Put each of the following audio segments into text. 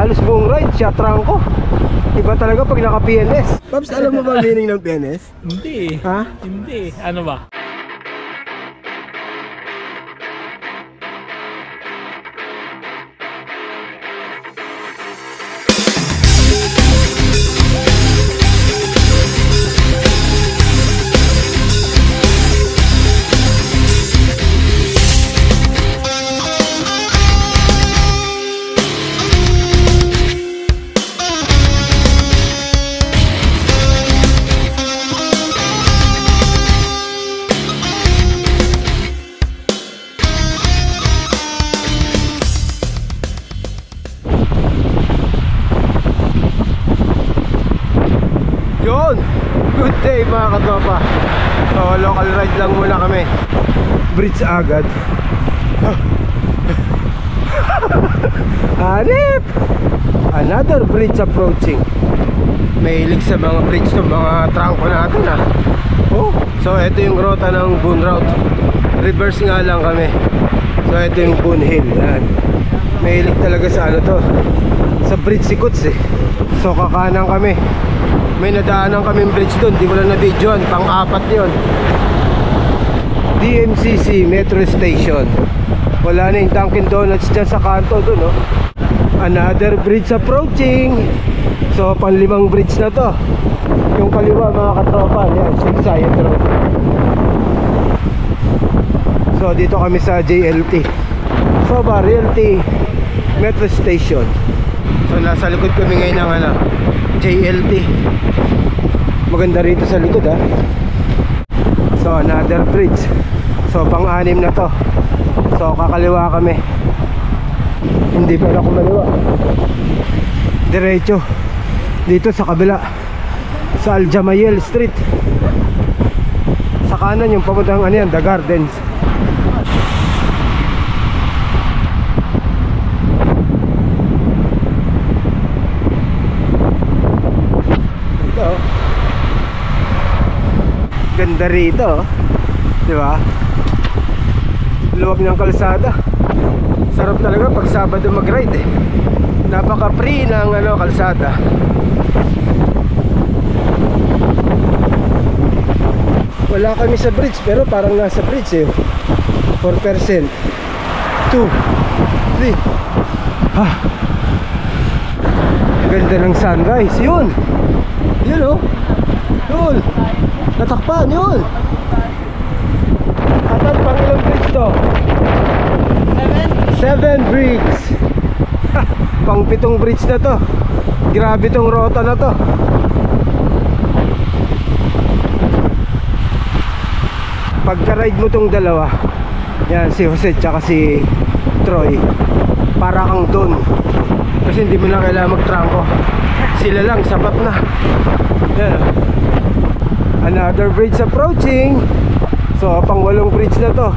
halos buong ride siya trangko. Iba talaga pag naka PNS. Pops, alam mo ba meaning ng PNS? Hindi. Ha? Hindi. Ano ba? Good day mga katropa. So local ride lang muna kami. Bridge agad. Hanip! Another bridge approaching. May ilig sa mga bridge ng mga trangko natin ah. Oh, so ito yung rota ng Boon Route. Reverse nga lang kami. So ito yung Boon Hill. Yan. May ilig talaga sa ano to, sa bridge si Kuts eh. So kakanan kami. May nadaanan kaming bridge doon, di ko lang na-videoan, pang-apat yun. DMCC Metro Station. Wala na yung Dunkin Donuts dyan sa kanto doon, no? Another bridge approaching. So pang-limang bridge na to. Yung kaliwa mga katropa, yan, Science Road. So dito kami sa JLT, Soba Realty Metro Station. So nasa likod kami ngayon ng ano, JLT. Maganda rito sa likod ha. So another bridge. So pang-anim na to. So kakaliwa kami. Hindi pala kumaliwa. Diretso dito sa kabila, sa Aljamayel Street. Sa kanan yung papuntang ano yan, The Gardens. Ganda rito, di ba? Luwag ng kalsada. Sarap talaga pag Sabado mag-ride eh. Napaka-free ng ano, kalsada. Wala kami sa bridge pero parang nasa bridge eh. 4%, 2, 3. Ah. Ganda ng sunrise, yun. Yun oh. Yun. Natakpan yun. Atan, pang ilang bridge to? 7 bridges. Pang 7 bridge na to. Grabe tong rota na to. Pagka-ride mo tong dalawa, yan, si Jose tsaka si Troy, para kang doon. Kasi hindi mo na kailangan magtrangko. Sila lang, sapat na. Yan. Another bridge approaching. So pang 8 bridge na to.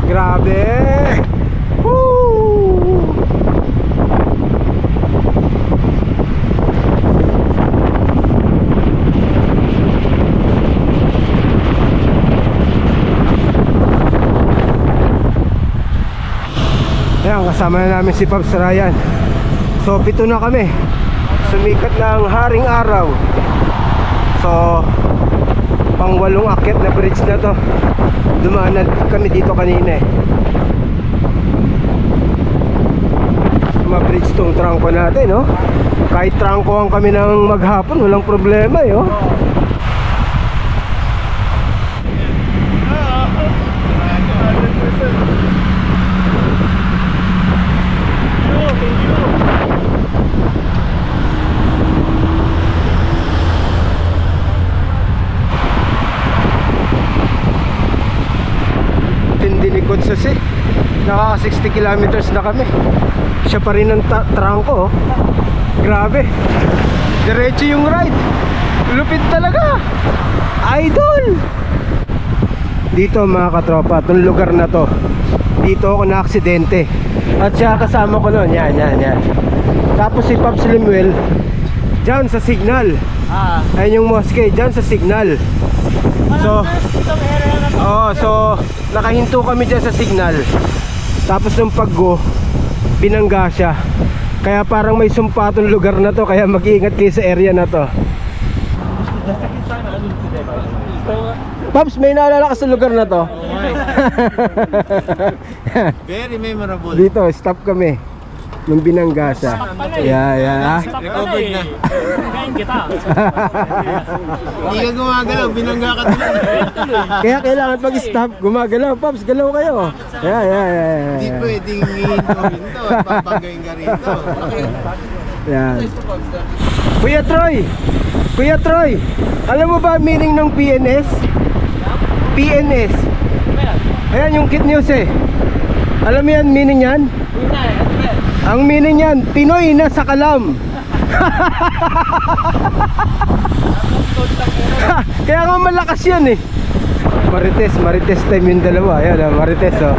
Grabe. Woo! Ayan, kasama na namin si Pops Ryan. So 7 na kami. Sumikat ng haring araw. So pang 8 akyat na bridge na to. Dumaan na kami dito kanina eh. Ma-bridge tong trangko natin, no? Kahit trangkohan kami ng maghapon, walang problema eh, oh. Sasi, nakaka 60 kilometers na kami. Siya pa rin ang trangko, oh. Grabe. Diretso yung ride. Lupit talaga. Idol. Dito mga katropa, itong lugar na to, dito ako na aksidente. At siya kasama ko nun. Yan. Tapos si Pops Limuel dyan sa signal. Ayun yung mosque, dyan sa signal. So nakahinto kami dyan sa signal. Tapos nung pag-go, binangga siya. Kaya parang may sumpatong lugar na to, kaya mag-iingat kayo sa area na to. Pops, may naalala ka sa lugar na to? Very memorable. Dito, stop kami nung binanggasa. Yeah. Recovered na. Kain kita. Hindi ka gumagalaw, binangga ka tuloy. Kaya kailangan pag-stop, gumagalaw. Pops, galaw kayo. Yeah. Hindi pwedeng hihintuin to at papagayin ka rito. Yan. Kuya Troy, alam mo ba meaning ng PNS? PNS. Ayan yung Kid News eh. Alam mo yan meaning yan? Ang meaning yan, Pinoy na sa kalam. Kaya nga malakas yan eh. Marites time yung dalawa. Ayan, Marites oh.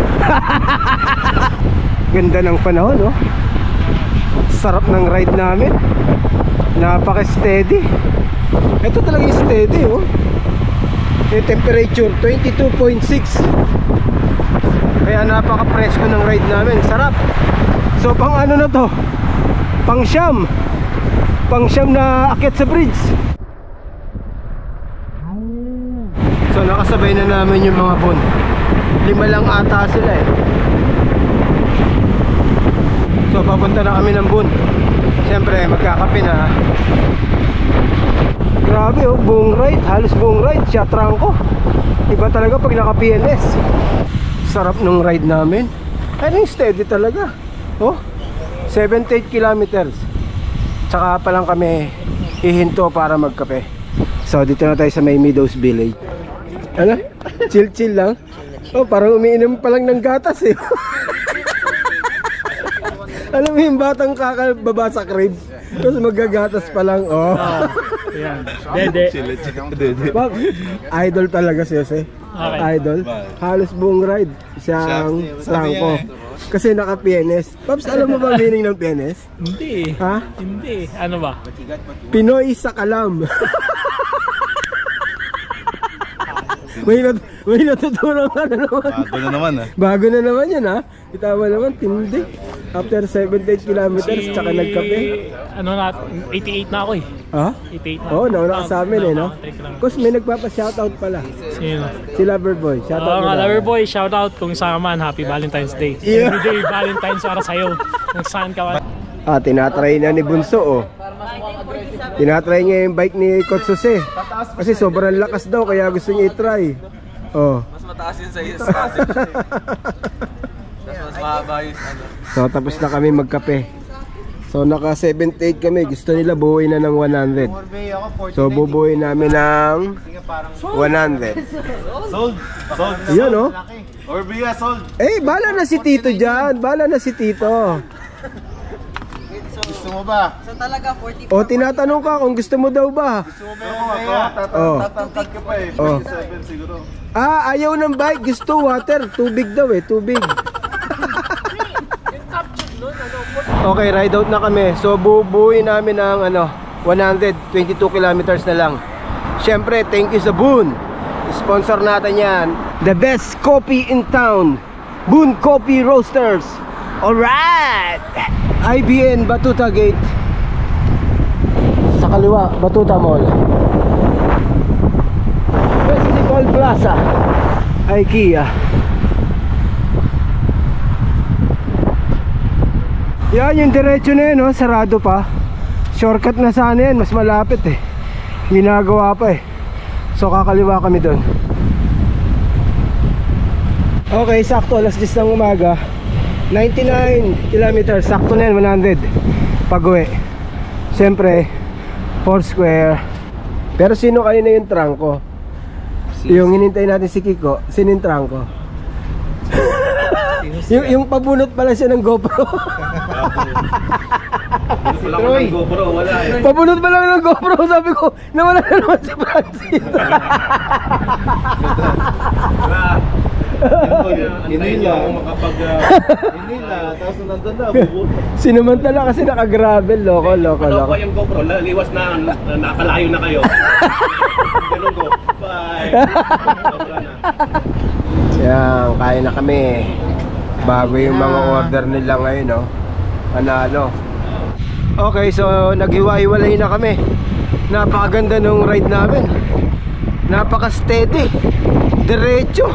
Ganda ng panahon oh. Sarap ng ride namin. Napaka-steady. Ito talaga yung steady oh. Yung temperature 22.6. Kaya napaka-presko ng ride namin. Sarap. So pang ano na to? Pang Siyam na akyat sa bridge. So nakasabay na namin yung mga bon. 5 lang ata sila eh. So papunta na kami ng bon. Siyempre magkakape na. Grabe oh, buong ride, halos buong ride, siya trangko. Iba talaga pag naka PNS. Sarap nung ride namin. Ano yung steady talaga. Oh, 78 kilometers. Tsaka pa lang kami hihinto para magkape. So dito na tayo sa may Meadows Village. Ano? Chill lang. Oh, parang umiinom pa lang ng gatas eh. Alam mo yung batang kakababa sa crib, tapos magagatas pa lang. Oh. Yan. Dede. Bak, idol talaga si Jose. Okay. Idol. Halos buong ride siyang trangko. Kasi naka PNS. Pops, alam mo ba meaning ng PNS? Hindi. Ha? Hindi. Ano ba? Pinoy sa kalam. May natutunan ka na naman. Bago na naman ah. Bago na naman yan ha. Itama naman, tindi. After 78 kilometers, tsaka nagkape. Ano na, 88 na ako eh. Ha? 88 na. Oo, nauna ka sa amin eh, no? Kasi may nagpapa-shoutout pala. Sino? Si Loverboy. Shoutout Oo mo nga, daw. Loverboy, shoutout kung saan ka man. Happy Valentine's Day. Yeah. Everyday Valentine's para sa'yo. Kung saan ka man. Ah, tinatry na ni Bunso, oh. Tinatry niya yung bike ni Coach Jose. Kasi sobrang lakas daw, kaya gusto niya i-try. Oh. Mas mataas yun sa iyo. Mas mahaba yun. So, tapos na kami magkape. So, naka 78 kami. Gusto nila buuin na ng 100. So, bubuuin namin ng 100. Sold. Yan, oh. Orbea sold. Eh, bala na si Tito dyan. Bala na si Tito. Gusto mo ba? So talaga 40. O, tinatanong ka kung gusto mo daw ba. Gusto mo ba ako? Oh. Tatangkad ka pa eh. Oh. 47 siguro. Ah, ayaw ng bike. Gusto water. Tubig daw eh. Tubig. Okay, ride out na kami. So, bubuuin namin ng 122 kilometers na lang. Siyempre, thank you sa Boon. Sponsor natin yan. The best coffee in town. Boon Coffee Roasters. Alright! IBN Batuta Gate. Sa kaliwa, Batuta Mall. Festival Plaza. IKEA. Yan yung diretso na yun, no? Sarado pa. Shortcut na sana yan, mas malapit eh. Ginagawa pa eh. So kakaliwa kami doon. Okay, sakto, alas 10 ng umaga. 99 kilometers, sakto na yan, 100 pag-uwi. Siyempre 4 square. Pero sino kanina yung trangko? Yung hinintay natin si Kiko, sino yung trangko? yung pabunot pala siya ng GoPro. Troy. GoPro, wala eh. Pabunot pa lang ng GoPro, sabi ko, nawala na naman si Francis. Hinila ako makapag hinila, tapos nandun na, bubuto. Sinamantala kasi naka-gravel, loko. Yung GoPro, liwas na, nakalayo na kayo. Ganun ko, bye. Sobra na. Yan, kain na kami. Bago yung mga order nila ngayon, no? Panalo. Okay, so naghiwa-hiwalay na kami. Napakaganda nung ride namin. Napaka-steady. Diretso.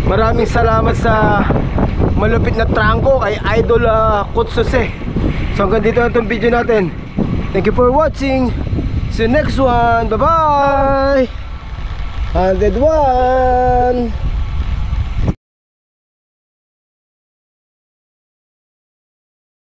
Maraming salamat sa malupit na trangko kay Idol Kutsuse. So hanggang dito na itong video natin. Thank you for watching. See you next one. Bye-bye. 101.